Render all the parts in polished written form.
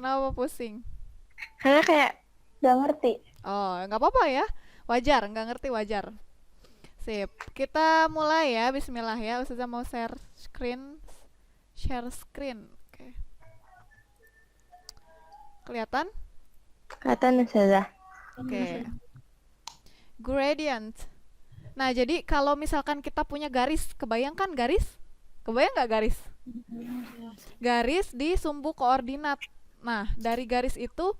Kenapa pusing? Karena kayak gak ngerti. Oh, nggak apa-apa ya. Wajar, nggak ngerti wajar. Sip. Kita mulai ya. Bismillah ya. Ustazah mau share screen. Share screen. Oke. Kelihatan? Kata Ustazah. Oke. Gradient. Nah, jadi kalau misalkan kita punya garis, kebayangkan garis? Kebayang nggak garis? Garis di sumbu koordinat. Nah, dari garis itu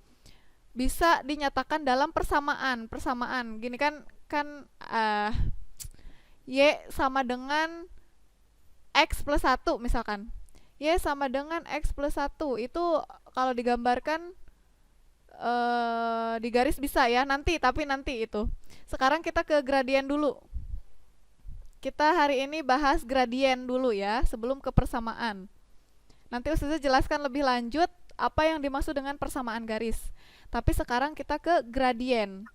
bisa dinyatakan dalam persamaan. Persamaan. Gini kan Y sama dengan X plus 1 misalkan. Y sama dengan X plus 1. Itu kalau digambarkan di garis bisa ya nanti, tapi nanti itu. Sekarang kita ke gradien dulu. Kita hari ini bahas gradien dulu ya, sebelum ke persamaan. Nanti Ustazah jelaskan lebih lanjut apa yang dimaksud dengan persamaan garis. Tapi sekarang kita ke gradien.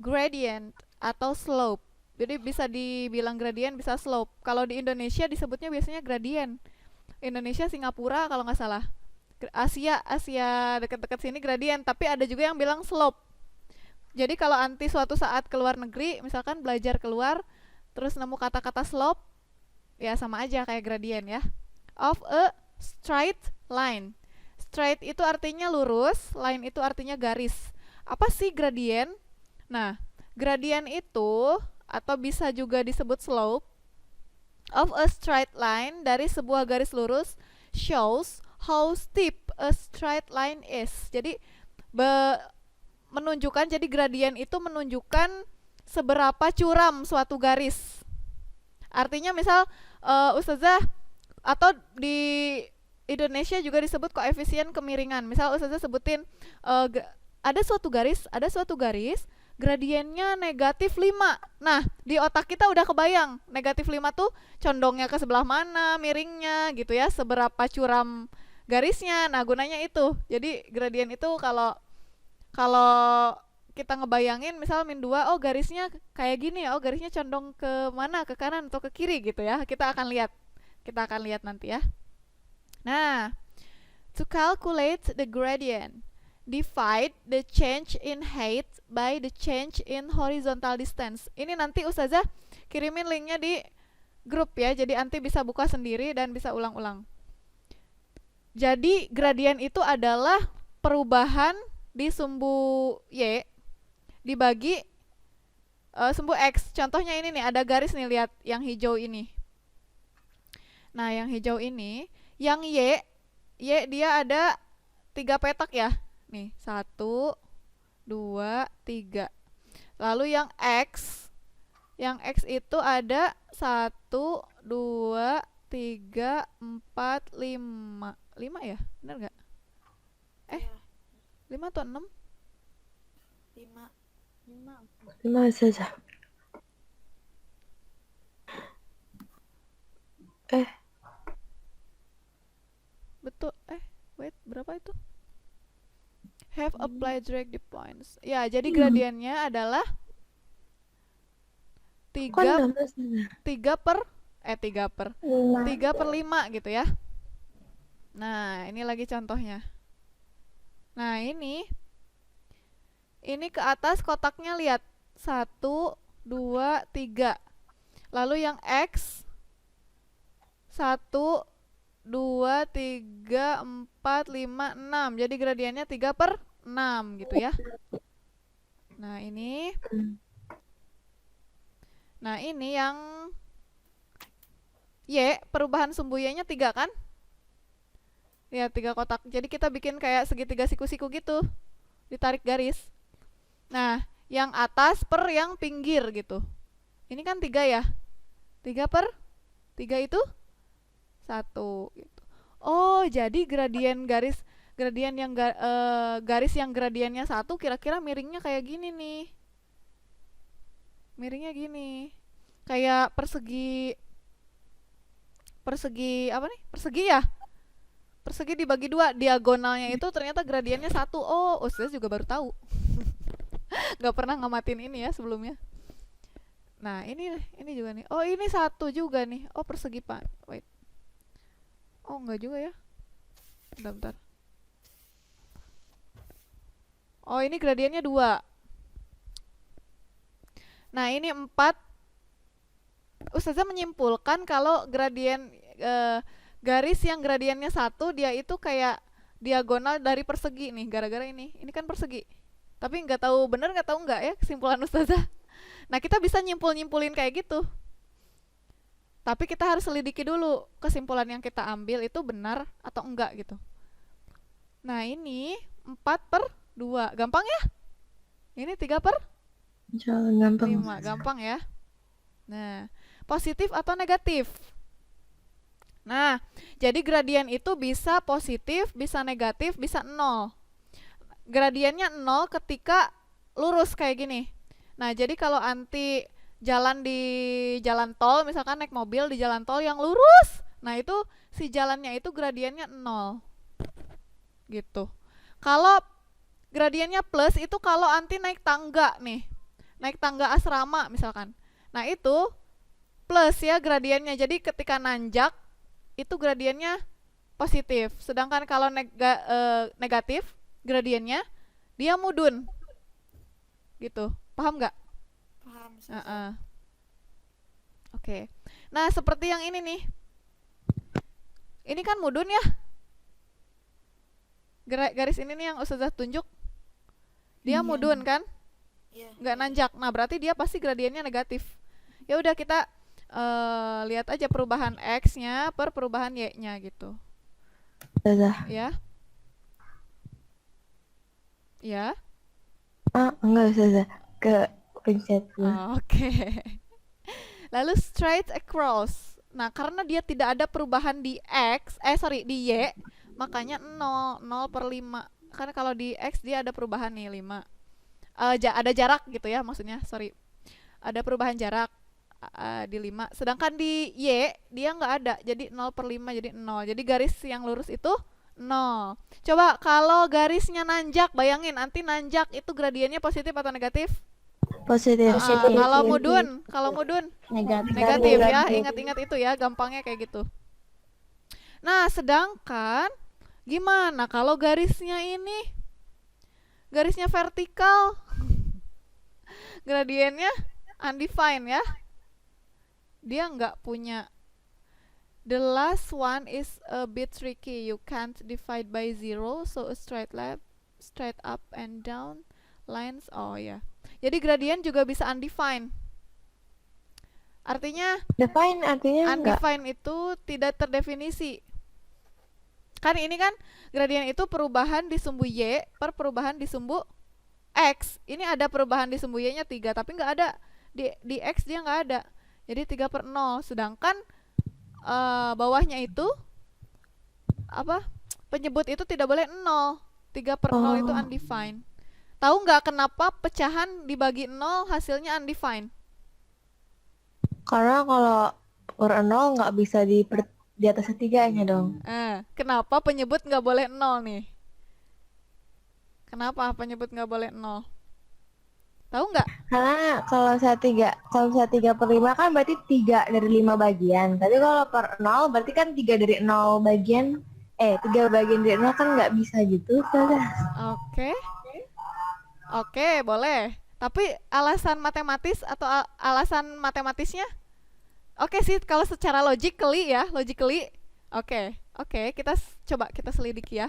Gradient atau slope. Jadi bisa dibilang gradien, bisa slope. Kalau di Indonesia disebutnya biasanya gradien. Indonesia, Singapura kalau nggak salah. Asia dekat-dekat sini gradien, tapi ada juga yang bilang slope. Jadi kalau anti suatu saat keluar negeri, misalkan belajar keluar, terus nemu kata-kata slope, ya sama aja kayak gradien ya. Of a straight line. Straight itu artinya lurus, line itu artinya garis. Apa sih gradien? Nah, gradien itu atau bisa juga disebut slope of a straight line dari sebuah garis lurus shows how steep a straight line is. Jadi menunjukkan, jadi gradien itu menunjukkan seberapa curam suatu garis. Artinya misal Ustazah atau di Indonesia juga disebut koefisien kemiringan. Misal Ustazah sebutin ada suatu garis gradiennya negatif 5. Nah, di otak kita udah kebayang negatif 5 tuh condongnya ke sebelah mana, miringnya gitu ya, seberapa curam garisnya. Nah, gunanya itu. Jadi gradien itu kalau kalau kita ngebayangin misal min 2, oh garisnya kayak gini ya, oh garisnya condong ke mana, ke kanan atau ke kiri gitu ya. Kita akan lihat nanti ya. Nah, to calculate the gradient, divide the change in height by the change in horizontal distance. Ini nanti Ustazah kirimin linknya di grup ya, jadi nanti bisa buka sendiri dan bisa ulang-ulang. Jadi gradien itu adalah perubahan di sumbu Y dibagi sumbu X. Contohnya ini nih, ada garis nih, lihat yang hijau ini. Nah, yang hijau ini, yang Y dia ada 3 petak ya. Nih, 1, 2, 3. Lalu yang X itu ada 1, 2, 3, 4, 5. 5 ya? Bener gak? 5 atau 6? 5 saja. Betul. Wait, berapa itu? Have applied direct the points. Ya, jadi gradiennya adalah 3 per 5 gitu ya. Nah, ini lagi contohnya. Nah, ini ke atas kotaknya, lihat 1, 2, 3. Lalu yang X 1, 2, 3, 4, 5, 6. Jadi gradiennya 3 per 6 gitu ya. Nah, ini yang Y, perubahan sumbu Y-nya 3 kan? Lihat 3 kotak. Jadi kita bikin kayak segitiga siku-siku gitu. Ditarik garis. Nah, yang atas per yang pinggir gitu. Ini kan 3 ya. 3 per 3 itu 1 gitu. Oh, jadi gradien yang garis yang gradiennya 1 kira-kira miringnya kayak gini nih. Miringnya gini. Kayak persegi apa nih? Persegi ya? Persegi dibagi 2, diagonalnya itu ternyata gradiennya 1. Oh, Ustaz juga baru tahu. Gak pernah ngamatin ini ya sebelumnya. Nah, ini juga nih. Oh, ini 1 juga nih. Oh, persegi Pak. Wait. Oh, enggak juga ya. Bentar. Oh, ini gradiennya 2. Nah, ini 4. Ustazah menyimpulkan kalau gradien garis yang gradiennya 1 dia itu kayak diagonal dari persegi nih, gara-gara ini. Ini kan persegi. Tapi nggak tahu bener nggak tahu nggak ya kesimpulan Ustazah. Nah, kita bisa nyimpulin kayak gitu. Tapi kita harus selidiki dulu kesimpulan yang kita ambil itu benar atau enggak gitu. Nah, ini 4/2. Gampang ya? Ini 3/5. Jangan gampang. Gampang ya. Nah, positif atau negatif? Nah, jadi gradien itu bisa positif, bisa negatif, bisa 0. Gradiennya 0 ketika lurus kayak gini. Nah, jadi kalau anti jalan di jalan tol, misalkan naik mobil di jalan tol yang lurus, nah itu si jalannya itu gradiennya 0. Gitu. Kalau gradiennya plus itu kalau anti naik tangga nih. Naik tangga asrama misalkan. Nah, itu plus ya gradiennya. Jadi ketika nanjak itu gradiennya positif. Sedangkan kalau negatif gradiennya dia mudun. Gitu. Paham nggak? Paham. Oke. Nah, seperti yang ini nih. Ini kan mudun ya. Garis ini nih yang Ustazah tunjuk. Dia mudun kan? Iya. Nggak nanjak. Nah, berarti dia pasti gradiennya negatif. Ya udah kita lihat aja perubahan X-nya per perubahan Y-nya gitu. Ustazah. Ya. Ya. Enggak Ustazah. Ke pencet. Oke. Lalu straight across. Nah, karena dia tidak ada perubahan di di Y, makanya 0/5. Karena kalau di X dia ada perubahan nih 5. Ada jarak gitu ya maksudnya, sorry. Ada perubahan jarak di 5. Sedangkan di Y dia nggak ada, jadi 0/5 jadi 0. Jadi garis yang lurus itu 0. Coba kalau garisnya nanjak, bayangin nanti nanjak itu gradiennya positif atau negatif? Positif. Kalau mudun Negatif. negatif ya. Ingat-ingat itu ya, gampangnya kayak gitu. Nah, sedangkan gimana kalau garisnya ini garisnya vertikal? Gradiennya undefined ya. Dia nggak punya. The last one is a bit tricky. You can't divide by 0, so a straight up and down lines. Oh ya. Jadi gradien juga bisa undefined. Artinya Define artinya enggak. undefined itu tidak terdefinisi. Kan ini kan gradien itu perubahan di sumbu Y per perubahan di sumbu X. Ini ada perubahan di sumbu Y-nya 3, tapi nggak ada. Di X dia nggak ada. Jadi 3/0. Sedangkan bawahnya itu apa? Penyebut itu tidak boleh 0. 3/0 itu undefined. Tahu nggak kenapa pecahan dibagi 0 hasilnya undefined? Karena kalau per 0 nggak bisa di atas ketiganya dong. Kenapa penyebut nggak boleh 0 nih? Kenapa penyebut nggak boleh 0? Tahu nggak? Karena kalau saya 3/5 kan berarti 3 dari 5 bagian. Tapi kalau per 0 berarti kan 3 dari 0 bagian. 3 bagian dari 0 kan nggak bisa gitu. Oke, boleh. Tapi alasan matematis atau alasan matematisnya? Oke sih, kalau secara logically. Oke, coba kita selidiki ya.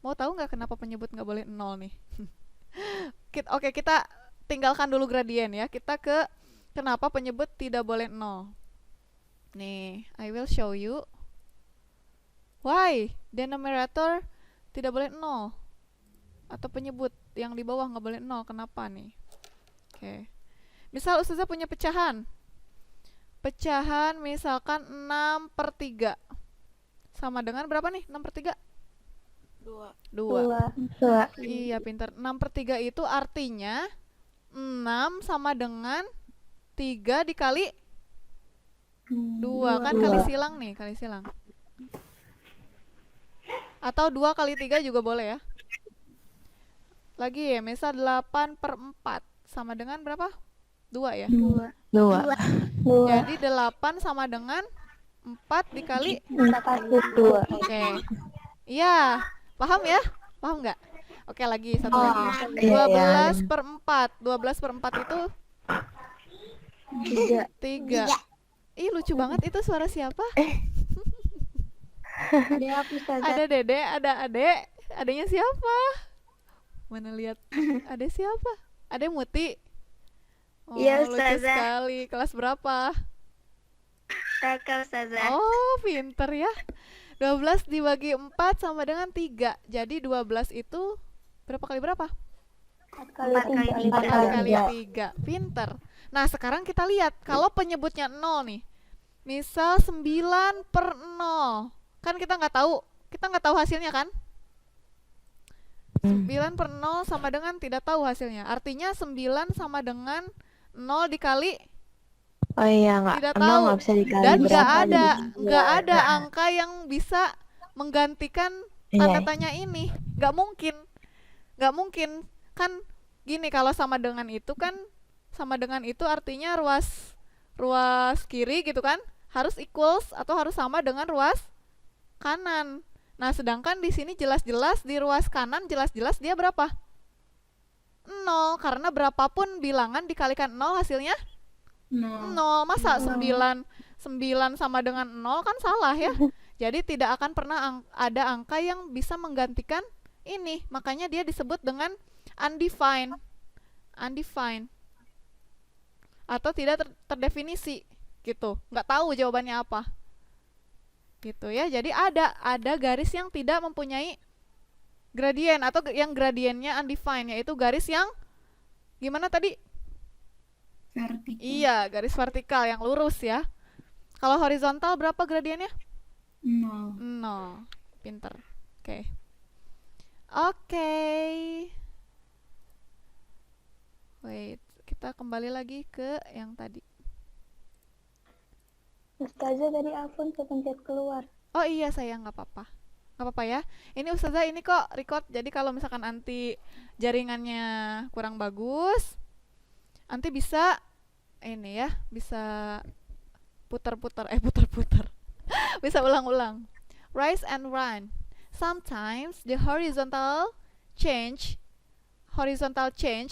Mau tahu nggak kenapa penyebut nggak boleh 0 nih? Oke, kita tinggalkan dulu gradien ya. Kita ke kenapa penyebut tidak boleh 0. Nih, I will show you why denominator tidak boleh 0. Atau penyebut yang di bawah nggak boleh 0. Kenapa nih? Oke. Misal Ustazah punya pecahan. Pecahan misalkan 6/3. Sama dengan berapa nih? 6/3? 2. Iya, pintar. 6/3 itu artinya 6 sama dengan 3 dikali 2. Kan kali silang nih, kali silang. Atau 2 kali 3 juga boleh ya. Lagi ya, misal 8/4 sama dengan berapa? 2 ya? 2. Jadi 8 sama dengan 4 dikali 42. Oke. Iya, paham ya? Paham nggak? Oke, lagi satu Oh, lagi. iya, iya. 12/4. 12/4 itu 3. 3. Ih, lucu banget itu suara siapa? Ada aku Ustazah. Ada Dede, ada Ade. Adanya siapa? Mana lihat. Ada siapa? Ada Muti. Oh, Iya, lucu Ustazah. sekali. Kelas berapa? Kakak Ustazah. Oh, pinter ya. 12 dibagi 4 sama dengan 3. Jadi 12 itu berapa kali berapa? 4 kali 4 kali 3. 3. Pinter. Nah, sekarang kita lihat kalau penyebutnya 0 nih. Misal 9/0. Kan kita nggak tahu hasilnya kan? 9/0 sama dengan tidak tahu hasilnya. Artinya 9 sama dengan 0 dikali Oh iya, tidak nol tahu. nggak bisa dikali Dan berapa nggak jadi ada 2. angka yang bisa menggantikan Iya. tanda tanya ini. Nggak mungkin. Nggak mungkin. Kan gini, kalau sama dengan itu kan, sama dengan itu artinya ruas kiri gitu kan, harus equals atau harus sama dengan ruas kanan. Nah, sedangkan di sini jelas-jelas di ruas kanan jelas-jelas dia berapa? 0, karena berapapun bilangan dikalikan 0 hasilnya 0. Masa 9 sama dengan 0 kan salah ya. Jadi tidak akan pernah ada angka yang bisa menggantikan ini. Makanya dia disebut dengan undefined. Atau tidak terdefinisi gitu. Nggak tahu jawabannya apa. Gitu ya. Jadi ada garis yang tidak mempunyai gradien atau yang gradiennya undefined, yaitu garis yang gimana tadi? Vertikal. Iya, garis vertikal yang lurus ya. Kalau horizontal berapa gradiennya? 0. 0. Pinter. Oke. Wait, kita kembali lagi ke yang tadi. Ustazah dari Alfon kepencet keluar. Oh iya, sayang, nggak apa-apa. Nggak apa-apa ya. Ini Ustazah ini kok record. Jadi kalau misalkan nanti jaringannya kurang bagus, nanti bisa ini ya, bisa putar-putar. Bisa ulang-ulang. Rise and run. Sometimes the horizontal change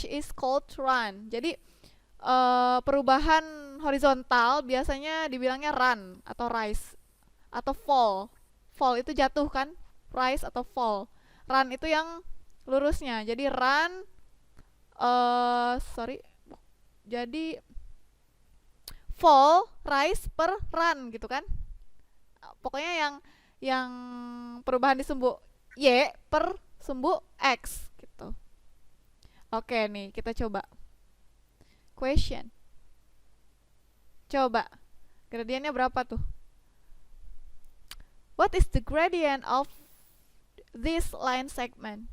is called run. Jadi perubahan horizontal biasanya dibilangnya run atau rise atau fall. Fall itu jatuh kan? Rise atau fall. Run itu yang lurusnya. Jadi run jadi fall, rise per run gitu kan? Pokoknya yang perubahan di sumbu Y per sumbu X gitu. Oke nih, kita coba. Question. Coba. Gradiennya berapa tuh? What is the gradient of this line segment?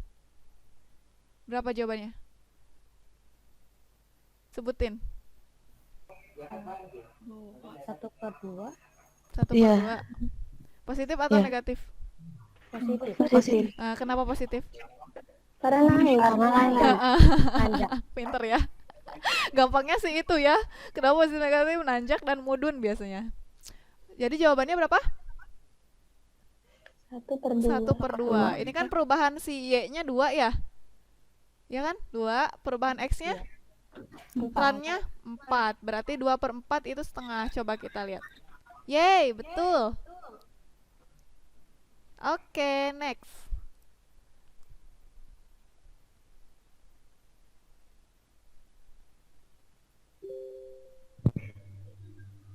Berapa jawabannya? Sebutin. 1/2. 1/2. Positif atau Iya. negatif? Positif. Kenapa positif? Karena naik. Nanjak. Pinter ya. Gampangnya sih itu ya. Kenapa positif negatif, nanjak dan mudun biasanya. Jadi jawabannya berapa? 1/2. 1/2. Ini kan perubahan si Y-nya 2 ya? Ya kan? 2. Perubahan X-nya? Run-nya 4. Berarti 2/4 itu setengah. Coba kita lihat. Yeay, betul. Oke, next.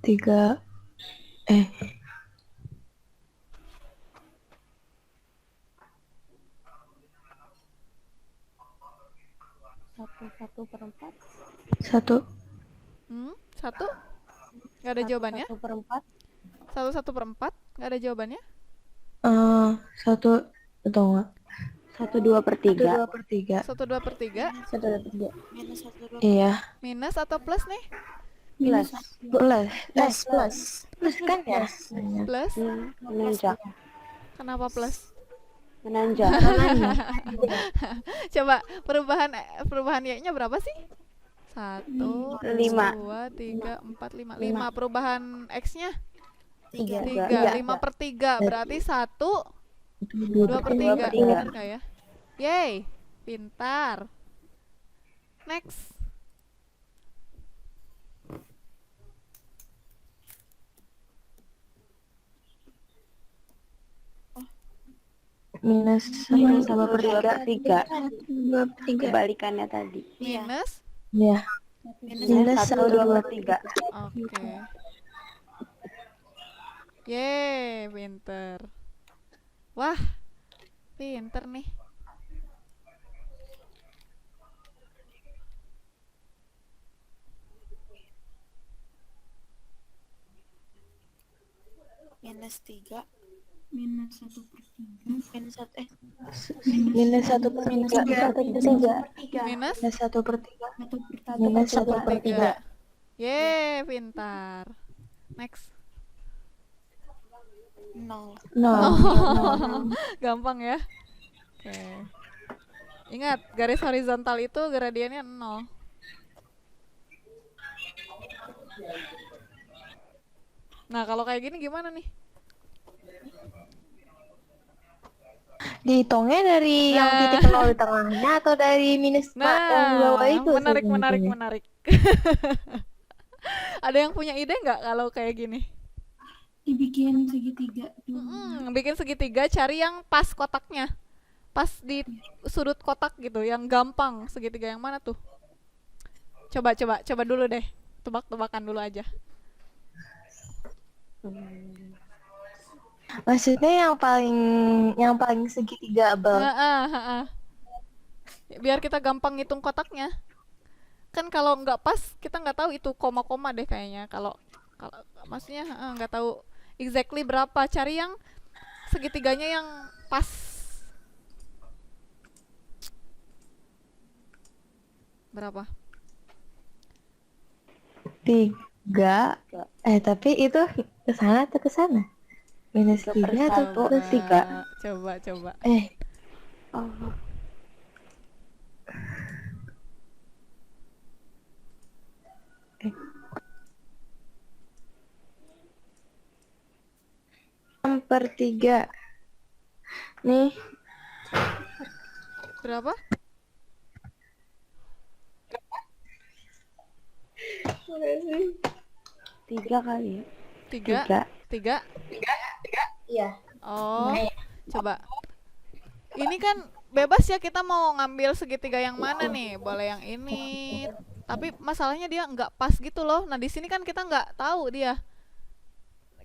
Tiga. 1/4. 1. 1? Gak ada jawabannya? 1/4. 1/4? Gak ada jawabannya? 1 atau enggak? 1/2/3. 1/2/3? 1/3. Iya. Minus atau plus nih? Plus kan ya? Plus? Menanjak. Kenapa plus? Menanjak. Coba perubahan Y-nya berapa sih? 1, 2, 3, 4, 5. 5. Perubahan X-nya? 3. 5/3. Berarti 1 2/3. Benar nggak ya? Yeay. Pintar. Next. Minus Minus 1 per 3. 2/3. Kebalikannya tadi. Minus. Ya. Minus 1 2 3. Oke. Yeay, pinter. Wah, pinter nih. minus 3 Minus 1/3. minus 1 Minus 1 per 3. Minus Minus 1 per 3. 1/3. Minus 1 per 3. Yeay, pintar. Next. 0 Gampang ya. Oke. Ingat, garis horizontal itu gradiennya 0. Nah, kalau kayak gini gimana nih? Dihitungnya dari yang Nah. titik 0 di tengahnya atau dari minus yang di bawah itu? menarik, sih menarik, intinya? menarik. Ada yang punya ide nggak kalau kayak gini? Dibikin segitiga dulu. Bikin segitiga, cari yang pas kotaknya. Pas di sudut kotak gitu, yang gampang. Segitiga yang mana tuh? Coba dulu deh. Tebak-tebakan dulu aja. Maksudnya yang paling segitiga abal. Biar kita gampang ngitung kotaknya. Kan kalau nggak pas, kita nggak tahu itu koma-koma deh kayaknya. Kalau maksudnya nggak tahu exactly berapa. Cari yang segitiganya yang pas. Berapa? 3. Tapi itu ke sana atau ke sana? Minus 3 atau plus 3? Coba. Oh, 6 per 3. Nih, Berapa? tiga kali ya. Tiga? Tiga? iya. Oh, coba. Ini kan bebas ya, kita mau ngambil segitiga yang mana nih? Boleh yang ini. Tapi masalahnya dia nggak pas gitu loh. Nah, di sini kan kita nggak tahu dia.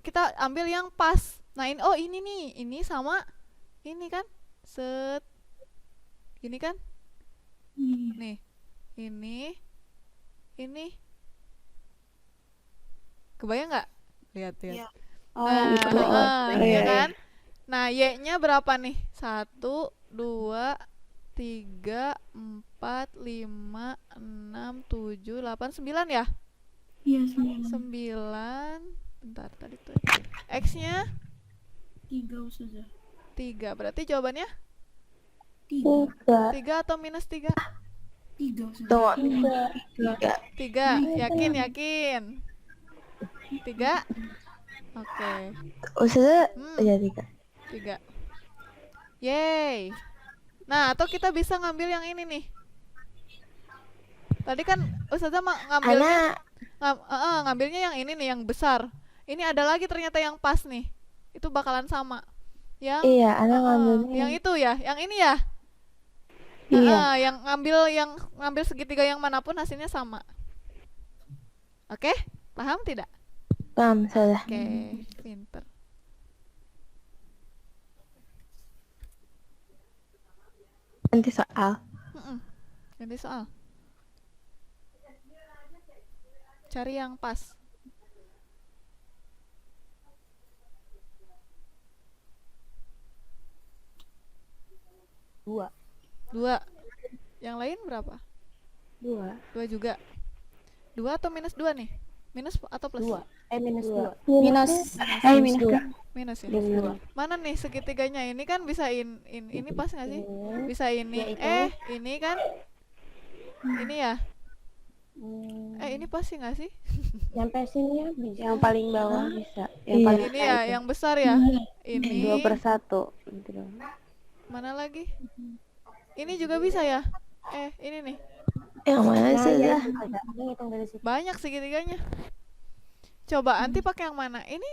Kita ambil yang pas. Nah, ini nih. Ini sama ini kan. Set. Gini kan? Nih. Ini. Kebayang nggak? Lihat. Iya. Oh, yang itu. Iya kan? Nah, Y-nya berapa nih? 1, 2, 3, 4, 5, 6, 7, 8, 9 ya? Iya, 9. Bentar, tadi tuh. X-nya 3 Ustazah. 3. Berarti jawabannya 3. 3 atau minus 3? 3 Ustazah. Tunggu. 3. Yakin? 3? Oke. Ustazah, Hmm. ya 3. 3. Yeay. Nah, atau kita bisa ngambil yang ini nih. Tadi kan Ustazah ngambilnya ngambilnya yang ini nih, yang besar. Ini ada lagi ternyata yang pas nih. Itu bakalan sama. Yang Iya, Ana ngambilnya yang itu ya, yang ini ya. Iya. Yang ngambil segitiga yang manapun hasilnya sama. Oke? Paham tidak? Paham, salah. Oke, pinter. Nanti soal. Ganti soal. Cari yang pas. Dua. 2. Yang lain berapa? 2. 2 juga. 2 atau minus 2 nih? Minus atau plus? 2. Minus 2. Minus. Minus 2. Minus ya. Minus 2. Mana nih segitiganya? Ini kan bisa ini pas nggak sih? Bisa ini. Ya, itu. Ini kan? Ini ya? Ini pas sih nggak sih? Nyampe sini ya bisa. Yang paling bawah bisa. Yang Iya. paling Ini ya, yang besar ya? Ini. 2/1 gitu dong. Mana lagi? Ini juga bisa ya? Ini nih. Yang mana Nah, sih ya, ya? agak ngitung dari situ. Banyak segitiganya. Coba Anti pakai yang mana? Ini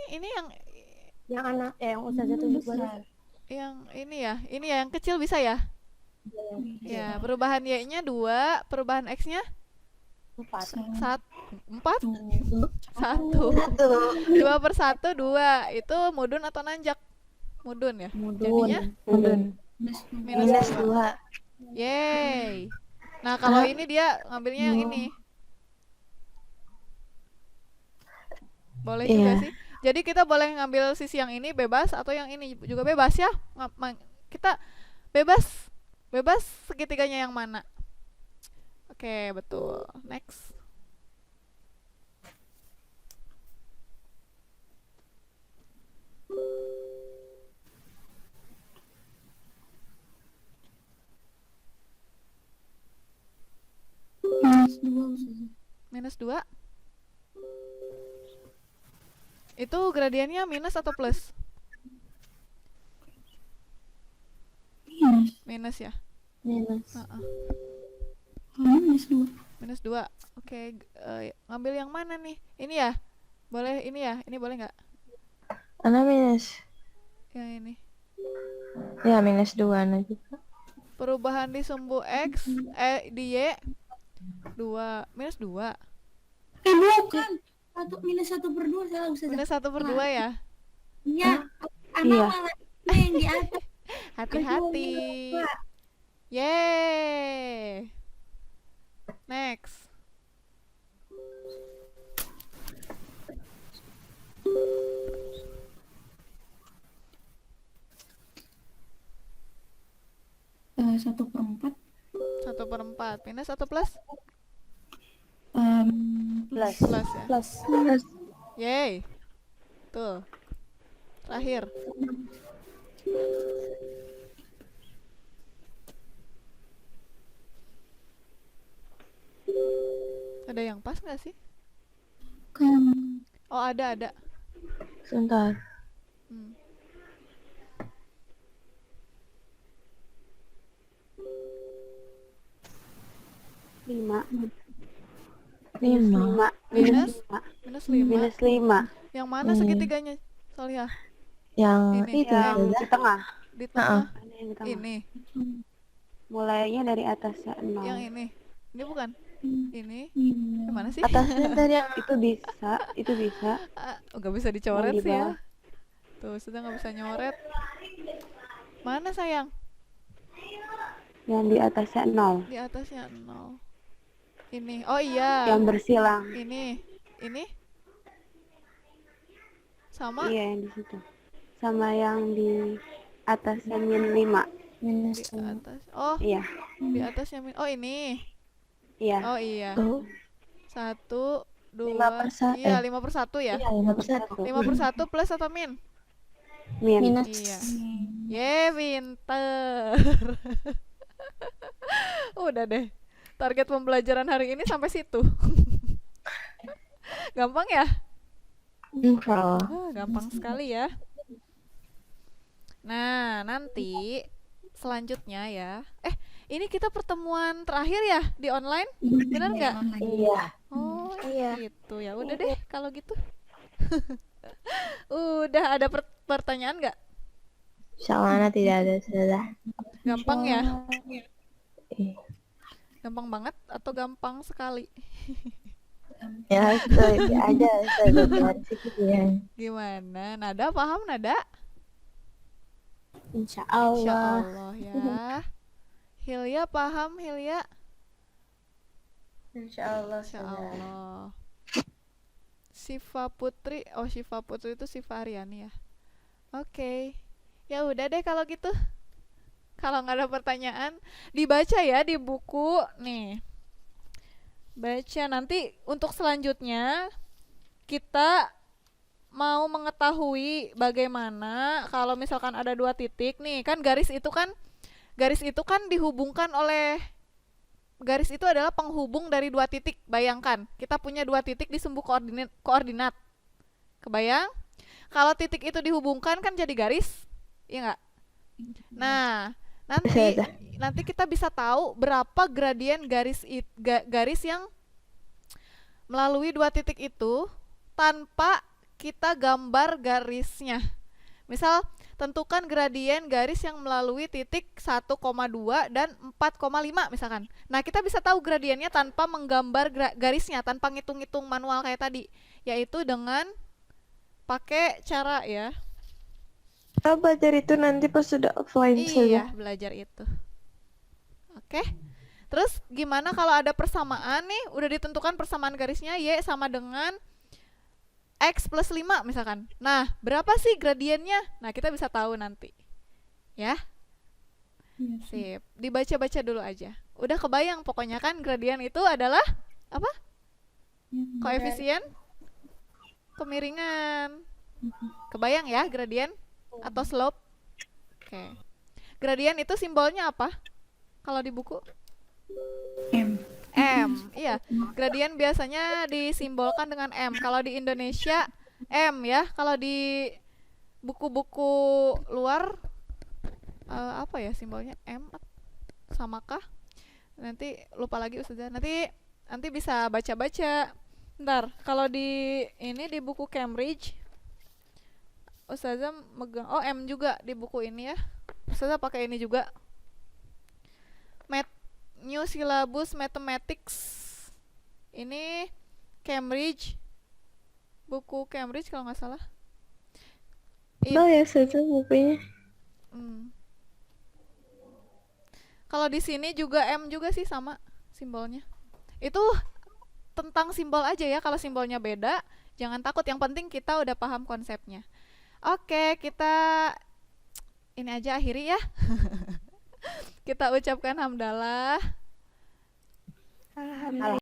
Yang anak, yang Ustazah tunjuk baru. besar. yang ini ya. Ini ya yang kecil bisa ya? Ya, perubahan Y-nya 2, perubahan X-nya 4. 4, 1. Satu. 2/1, 2. Itu mudun atau nanjak? Mudun ya? Jadinya Mudun. Minus 2. yeay. Nah, kalau ini dia ngambilnya yang ini. Boleh juga Iya. sih. Jadi kita boleh ngambil sisi yang ini bebas atau yang ini juga bebas ya. Kita bebas. Bebas segitiganya yang mana? Oke, betul. Next. Minus 2 Ustazah. Minus 2. Itu gradiennya minus atau plus? Minus. Minus ya. Minus. Heeh. Minus 2. Minus 2. Oke, ngambil yang mana nih? Ini ya? Boleh ini ya? Ini boleh nggak? Ana minus. Yang ini. Ya minus 2 Ana juga. Perubahan di sumbu X, di Y 2. Minus 2. Bukan. Minus 1/2 salah Ustazah. Minus 1/2 ya? Iya. Anak Iya. malah yang di atas. Hati-hati. Yeay. Next. Eh, 1/4. 1/4. Minus atau plus? Plus. Plus ya. Plus. Yeay. Tuh. Terakhir. Ada yang pas nggak sih? Oh, ada. Sebentar. Hmm. Lima. 5. Lima. Minus? Lima. Minus 5. Minus 5. Yang mana Hmm. segitiganya, Solihah? Yang Ini. itu Yang Ustazah. di tengah. Di tengah. Ada yang di tengah. Ini. Mulainya dari atasnya 0. Yang ini. Ini bukan? Ini. Iya. Yang mana sih? Atasnya tadi yang Itu bisa. Nggak bisa dicoret Yang di sih ya. bawah. Tuh, sudah nggak bisa nyoret. Mana sayang? Yang di atasnya 0. Di atasnya 0. Ini. Oh iya. Yang bersilang. Ini. Ini. Sama Iya, yang di situ. Sama yang di atasnya min 5. minus di atas. Oh, Iya. di atasnya oh ini. Iya. Oh iya. 1. 1, 2. 5/1. Iya, 5/1 ya. Iya 5/1. 5/1 plus atau min? Min. Minus. Iya. Ye, pinter. Udah deh. Target pembelajaran hari ini sampai situ. Gampang ya? Insya Allah. Gampang sekali ya. Nah, nanti selanjutnya ya. Ini kita pertemuan terakhir ya di online? Benar nggak? Iya. Oh, Iya. gitu ya. Udah deh kalau gitu. Udah ada pertanyaan nggak? Insya Allah Ana tidak ada Ustazah. Gampang ya? Iya. Gampang banget atau gampang sekali? Ya itu aja Ustazah dari situ ya. Gimana? Nada paham nada? Insya Insya Allah. Allah ya. Hilya paham Hilya? Insya Allah. Insya Allah. Siva Putri, Siva Putri itu Siva Aryani ya. Oke. Ya udah deh kalau gitu. Kalau nggak ada pertanyaan, dibaca ya di buku nih. Baca nanti untuk selanjutnya kita mau mengetahui bagaimana kalau misalkan ada 2 titik nih, kan garis itu kan dihubungkan oleh garis itu adalah penghubung dari 2 titik. Bayangkan, kita punya 2 titik di sumbu koordinat. Kebayang? Kalau titik itu dihubungkan kan jadi garis, iya nggak? Nah, Nanti Ustazah. nanti kita bisa tahu berapa gradien garis yang melalui dua titik itu tanpa kita gambar garisnya. Misal, tentukan gradien garis yang melalui titik 1,2 dan 4,5 misalkan. Nah, kita bisa tahu gradiennya tanpa menggambar garisnya, tanpa ngitung-ngitung manual kayak tadi, yaitu dengan pakai cara ya. Kita belajar itu nanti pas sudah offline Iya, saja. belajar itu. Oke. Terus gimana kalau ada persamaan nih, udah ditentukan persamaan garisnya Y sama dengan X plus 5 misalkan. Nah, berapa sih gradiennya? Nah, kita bisa tahu nanti. Ya, Iya, sip. Dibaca-baca dulu aja. Udah kebayang pokoknya kan gradien itu adalah apa? Koefisien kemiringan. Kebayang ya gradien atau slope? Oke. Gradien itu simbolnya apa? Kalau di buku? M. M. Iya, gradien biasanya disimbolkan dengan M. Kalau di Indonesia M ya. Kalau di buku-buku luar apa ya simbolnya? M samakah? Nanti lupa lagi Ustazah. Nanti bisa baca-baca. Ntar kalau di ini di buku Cambridge Ustazah megang M juga di buku ini ya. Ustazah pakai ini juga. New Syllabus Mathematics. Ini Cambridge. Buku Cambridge kalau nggak salah. Oh ya, Ustazah bukunya. Kalau di sini juga M juga sih sama simbolnya. Itu tentang simbol aja ya. Kalau simbolnya beda, jangan takut. Yang penting kita udah paham konsepnya. Oke, kita ini aja akhiri ya. Kita ucapkan hamdalah. Alhamdulillah.